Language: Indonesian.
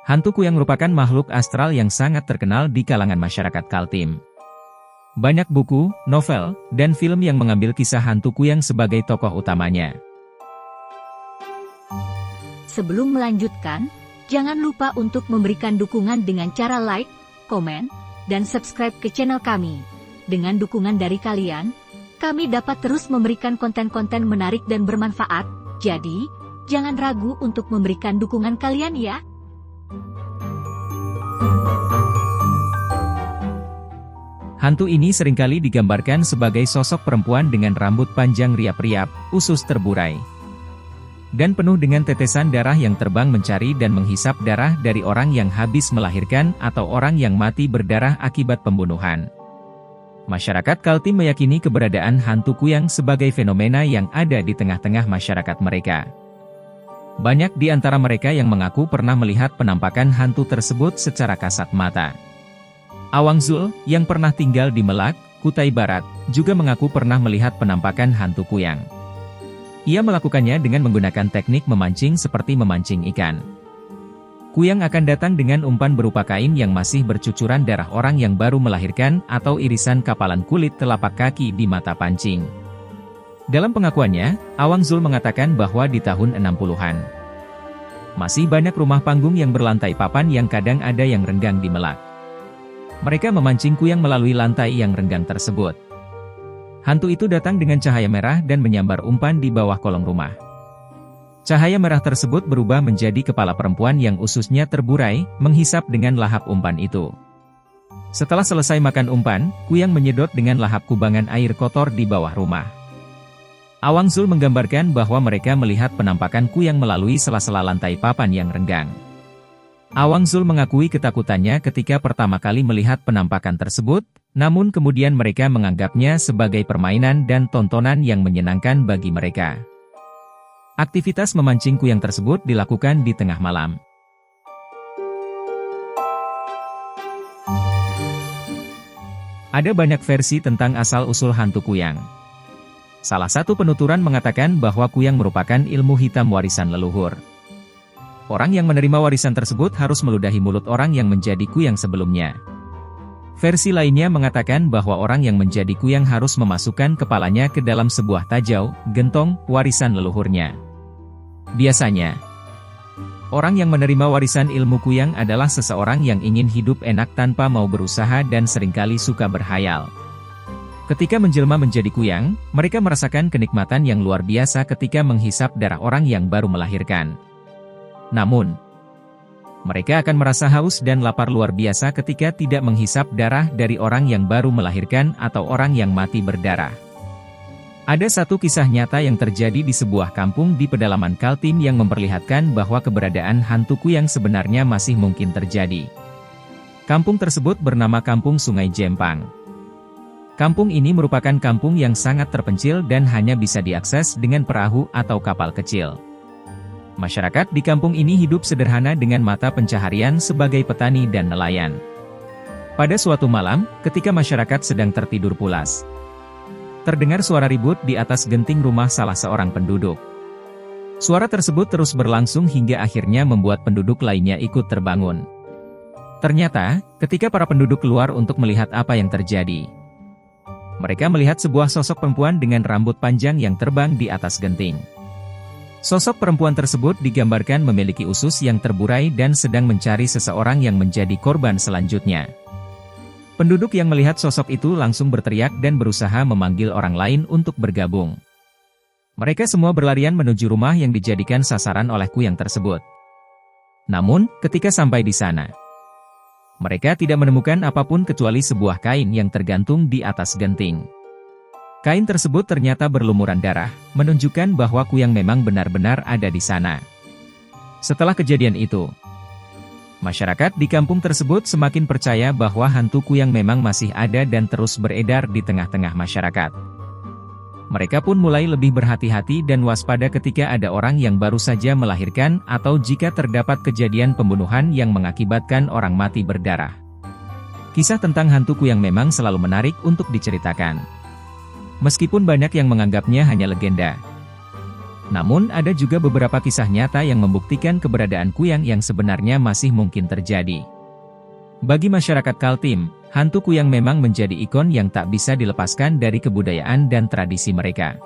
Hantu Kuyang merupakan makhluk astral yang sangat terkenal di kalangan masyarakat Kaltim. Banyak buku, novel, dan film yang mengambil kisah hantu Kuyang sebagai tokoh utamanya. Sebelum melanjutkan, jangan lupa untuk memberikan dukungan dengan cara like, komen, dan subscribe ke channel kami. Dengan dukungan dari kalian, kami dapat terus memberikan konten-konten menarik dan bermanfaat, jadi jangan ragu untuk memberikan dukungan kalian ya. Hantu ini seringkali digambarkan sebagai sosok perempuan dengan rambut panjang riap-riap, usus terburai, dan penuh dengan tetesan darah yang terbang mencari dan menghisap darah dari orang yang habis melahirkan atau orang yang mati berdarah akibat pembunuhan. Masyarakat Kaltim meyakini keberadaan hantu Kuyang sebagai fenomena yang ada di tengah-tengah masyarakat mereka. Banyak di antara mereka yang mengaku pernah melihat penampakan hantu tersebut secara kasat mata. Awang Zul, yang pernah tinggal di Melak, Kutai Barat, juga mengaku pernah melihat penampakan hantu Kuyang. Ia melakukannya dengan menggunakan teknik memancing seperti memancing ikan. Kuyang akan datang dengan umpan berupa kain yang masih bercucuran darah orang yang baru melahirkan atau irisan kapalan kulit telapak kaki di mata pancing. Dalam pengakuannya, Awang Zul mengatakan bahwa di tahun 60-an, masih banyak rumah panggung yang berlantai papan yang kadang ada yang renggang di Melak. Mereka memancing Kuyang melalui lantai yang renggang tersebut. Hantu itu datang dengan cahaya merah dan menyambar umpan di bawah kolong rumah. Cahaya merah tersebut berubah menjadi kepala perempuan yang ususnya terburai, menghisap dengan lahap umpan itu. Setelah selesai makan umpan, Kuyang menyedot dengan lahap kubangan air kotor di bawah rumah. Awang Zul menggambarkan bahwa mereka melihat penampakan Kuyang melalui sela-sela lantai papan yang renggang. Awang Zul mengakui ketakutannya ketika pertama kali melihat penampakan tersebut, namun kemudian mereka menganggapnya sebagai permainan dan tontonan yang menyenangkan bagi mereka. Aktivitas memancing Kuyang tersebut dilakukan di tengah malam. Ada banyak versi tentang asal-usul hantu Kuyang. Salah satu penuturan mengatakan bahwa Kuyang merupakan ilmu hitam warisan leluhur. Orang yang menerima warisan tersebut harus meludahi mulut orang yang menjadi Kuyang sebelumnya. Versi lainnya mengatakan bahwa orang yang menjadi Kuyang harus memasukkan kepalanya ke dalam sebuah tajau, gentong, warisan leluhurnya. Biasanya, orang yang menerima warisan ilmu Kuyang adalah seseorang yang ingin hidup enak tanpa mau berusaha dan seringkali suka berhayal. Ketika menjelma menjadi Kuyang, mereka merasakan kenikmatan yang luar biasa ketika menghisap darah orang yang baru melahirkan. Namun, mereka akan merasa haus dan lapar luar biasa ketika tidak menghisap darah dari orang yang baru melahirkan atau orang yang mati berdarah. Ada satu kisah nyata yang terjadi di sebuah kampung di pedalaman Kaltim yang memperlihatkan bahwa keberadaan hantu Kuyang sebenarnya masih mungkin terjadi. Kampung tersebut bernama Kampung Sungai Jempang. Kampung ini merupakan kampung yang sangat terpencil dan hanya bisa diakses dengan perahu atau kapal kecil. Masyarakat di kampung ini hidup sederhana dengan mata pencaharian sebagai petani dan nelayan. Pada suatu malam, ketika masyarakat sedang tertidur pulas, terdengar suara ribut di atas genting rumah salah seorang penduduk. Suara tersebut terus berlangsung hingga akhirnya membuat penduduk lainnya ikut terbangun. Ternyata, ketika para penduduk keluar untuk melihat apa yang terjadi, mereka melihat sebuah sosok perempuan dengan rambut panjang yang terbang di atas genting. Sosok perempuan tersebut digambarkan memiliki usus yang terburai dan sedang mencari seseorang yang menjadi korban selanjutnya. Penduduk yang melihat sosok itu langsung berteriak dan berusaha memanggil orang lain untuk bergabung. Mereka semua berlarian menuju rumah yang dijadikan sasaran oleh Kuyang tersebut. Namun, ketika sampai di sana, mereka tidak menemukan apapun kecuali sebuah kain yang tergantung di atas genting. Kain tersebut ternyata berlumuran darah, menunjukkan bahwa Kuyang memang benar-benar ada di sana. Setelah kejadian itu, masyarakat di kampung tersebut semakin percaya bahwa hantu Kuyang memang masih ada dan terus beredar di tengah-tengah masyarakat. Mereka pun mulai lebih berhati-hati dan waspada ketika ada orang yang baru saja melahirkan atau jika terdapat kejadian pembunuhan yang mengakibatkan orang mati berdarah. Kisah tentang hantu Kuyang memang selalu menarik untuk diceritakan. Meskipun banyak yang menganggapnya hanya legenda, Namun ada juga beberapa kisah nyata yang membuktikan keberadaan kuyang yang sebenarnya masih mungkin terjadi. Bagi masyarakat Kaltim, hantu kuyang memang menjadi ikon yang tak bisa dilepaskan dari kebudayaan dan tradisi mereka.